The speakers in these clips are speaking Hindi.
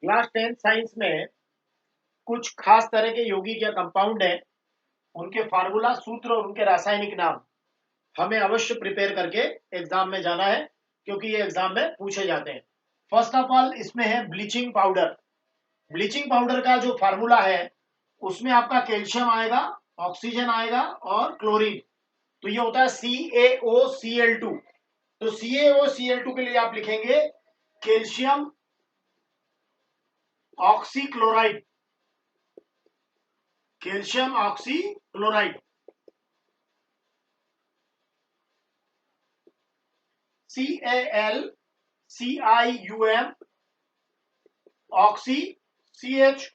क्लास 10 साइंस में कुछ खास तरह के यौगिक या कंपाउंड हैं, उनके फार्मूला, सूत्र और उनके रासायनिक नाम हमें अवश्य प्रिपेयर करके एग्जाम में जाना है, क्योंकि ये एग्जाम में पूछे जाते हैं। फर्स्ट ऑफ ऑल इसमें है ब्लीचिंग पाउडर। ब्लीचिंग पाउडर का जो फार्मूला है उसमें आपका कैल्शियम आएगा, ऑक्सीजन आएगा और क्लोरीन। तो ये होता है CaOCl2। तो CaOCl2 के लिए आप लिखेंगे calcium oxychloride. Calcium oxychloride CaLCium oxy CHNORIDE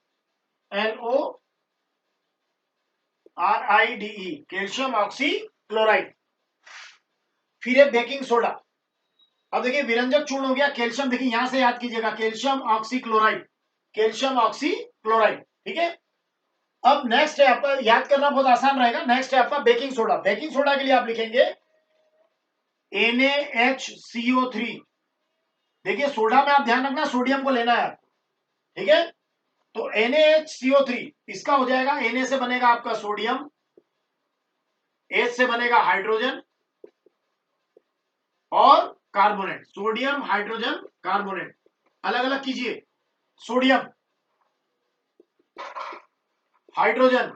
calcium oxychloride. फिर है बेकिंग सोडा। अब देखिए विरंजक चूर्ण हो गया कैल्शियम, देखिए यहां से याद कीजिएगा कैल्शियम ऑक्सीक्लोराइड, कैल्शियम ऑक्सीक्लोराइड, ठीक है। अब नेक्स्ट है आपका, याद करना बहुत आसान रहेगा, नेक्स्ट है आपका बेकिंग सोडा। बेकिंग सोडा के लिए आप लिखेंगे NaHCO3। देखिए सोडा में आप ध्यान रखना सोडियम को लेना है, ठीक है। तो NaHCO3 इसका हो जाएगा, Na से बनेगा आपका सोडियम, H से बनेगा हाइड्रोजन और कार्बोनेट, सोडियम हाइड्रोजन कार्बोनेट। अलग अलग कीजिए, sodium hydrogen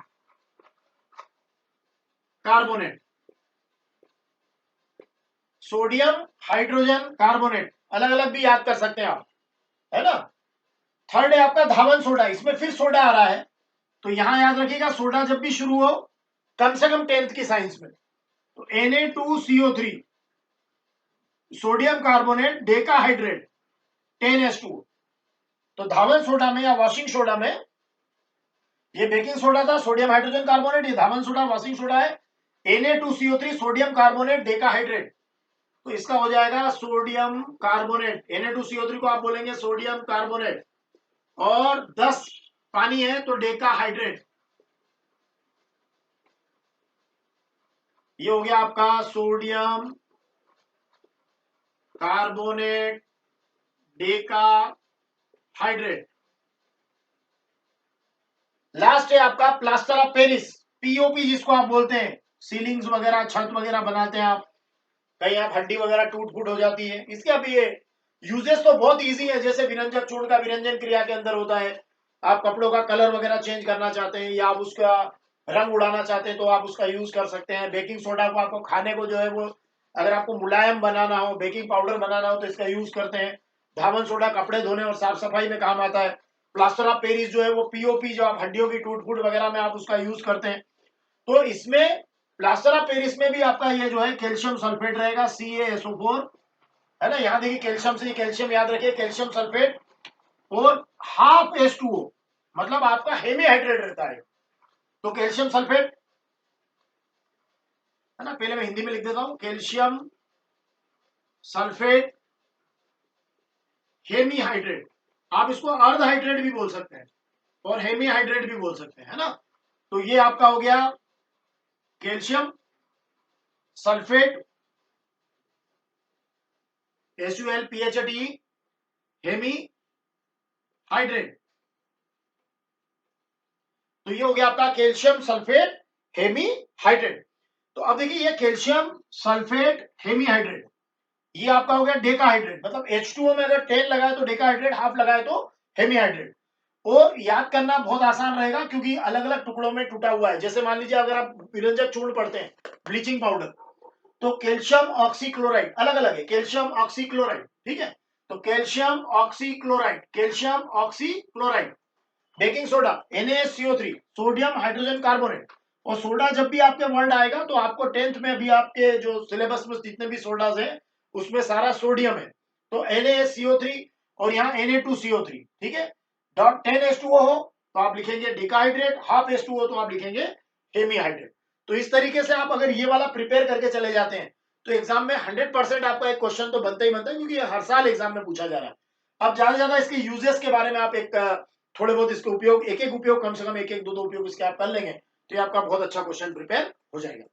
carbonate, sodium hydrogen carbonate, अलग अलग भी याद कर सकते हैं आप, है ना। थर्ड है आपका धावन सोडा। इसमें फिर सोडा आ रहा है, तो यहां याद रखिएगा सोडा जब भी शुरू हो कम से कम 10th की साइंस में, तो Na2CO3 sodium carbonate decahydrate 10H2। तो धावन सोडा में या वॉशिंग सोडा में, ये बेकिंग सोडा था सोडियम हाइड्रोजन कार्बोनेट, ये धावन सोडा वॉशिंग सोडा है Na2CO3 सोडियम कार्बोनेट डेकाहाइड्रेट। तो इसका हो जाएगा सोडियम कार्बोनेट। Na2CO3 को आप बोलेंगे सोडियम कार्बोनेट, और 10 पानी है तो डेकाहाइड्रेट। ये हो गया आपका सोडियम कार्बोनेट डेकाहाइड्रेट। लास्ट है आपका प्लास्टर ऑफ पेरिस, POP जिसको आप बोलते हैं। सीलिंग्स वगैरह, छत वगैरह बनाते हैं आप, कहीं आप हड्डी वगैरह टूट फूट हो जाती है, इसके अभी ये यूजेस तो बहुत इजी है। जैसे विरंजक चूर्ण का विरंजन क्रिया के अंदर होता है, आप कपड़ों का कलर वगैरह चेंज करना चाहते हैं या आप उसका रंग उड़ाना चाहते हैं तो आप उसका यूज कर सकते हैं। बेकिंग सोडा को आपको खाने को जो है वो, अगर आपको मुलायम बनाना हो, बेकिंग पाउडर बनाना हो तो इसका यूज करते हैं। धावन सोडा कपड़े धोने और साफ सफाई में काम आता है। प्लास्टर ऑफ पेरिस जो है वो POP, जो आप हड्डियों की टूट फूट वगैरह में आप उसका यूज करते हैं। तो इसमें प्लास्टर ऑफ पेरिस में भी आपका ये जो है कैल्शियम सल्फेट रहेगा CaSO4, है ना। यहां देखिए कैल्शियम से कैल्शियम याद रखिए, कैल्शियम सल्फेट और हाफ H2O, मतलब आपका हेमीहाइड्रेट रहता है। तो कैल्शियम सल्फेट, है ना, पहले मैं हिंदी में लिख देता हूं, कैल्शियम सल्फेट हेमीहाइड्रेट। आप इसको अर्ध हाइड्रेट भी बोल सकते हैं और हेमीहाइड्रेट भी बोल सकते हैं, है ना। तो ये आपका हो गया calcium sulphate SuLPHATE hemihydrate. तो ये हो गया आपका कैल्शियम सल्फेट हेमी हाइड्रेट। तो अब देखिए ये कैल्शियम सल्फेट हेमी हाइड्रेट, ये आपका हो गया डेकाहाइड्रेट। मतलब H2O में अगर 10 लगाए तो डेकाहाइड्रेट, हाफ लगाए तो हेमी हाइड्रेट। और याद करना बहुत आसान रहेगा क्योंकि अलग अलग टुकड़ों में टूटा हुआ है। जैसे मान लीजिए अगर आप विरंजक चूर्ण पढ़ते हैं, ब्लीचिंग पाउडर, तो कैल्शियम ऑक्सीक्लोराइड अलग अलग है, कैल्शियम ऑक्सीक्लोराइड, ठीक है। तो calcium oxychloride, calcium oxychloride. Baking soda NaCO3 sodium hydrogen carbonate. और सोडा जब भी आपके वर्ड आएगा तो आपको 10th में भी आपके जो सिलेबस में जितने भी सोडाज हैं उसमें सारा सोडियम है। तो NaCO3 और यहाँ Na2CO3, ठीक है। डॉट 10H2O हो तो आप लिखेंगे डिकाहाइड्रेट, हाफ H2O तो आप लिखेंगे हेमीहाइड्रेट। तो इस तरीके से आप अगर ये वाला प्रिपेयर करके चले जाते हैं तो एग्जाम में 100% आपका एक क्वेश्चन तो बनता ही बनता है, क्योंकि हर साल एग्जाम में पूछा जा रहा है। अब ज्यादा से ज्यादा इसके यूजेस के बारे में आप एक थोड़े बहुत इसके उपयोग, एक एक उपयोग, कम से कम एक एक दो दो उपयोग इसके आप कर लेंगे तो ये आपका बहुत अच्छा क्वेश्चन प्रिपेयर हो जाएगा।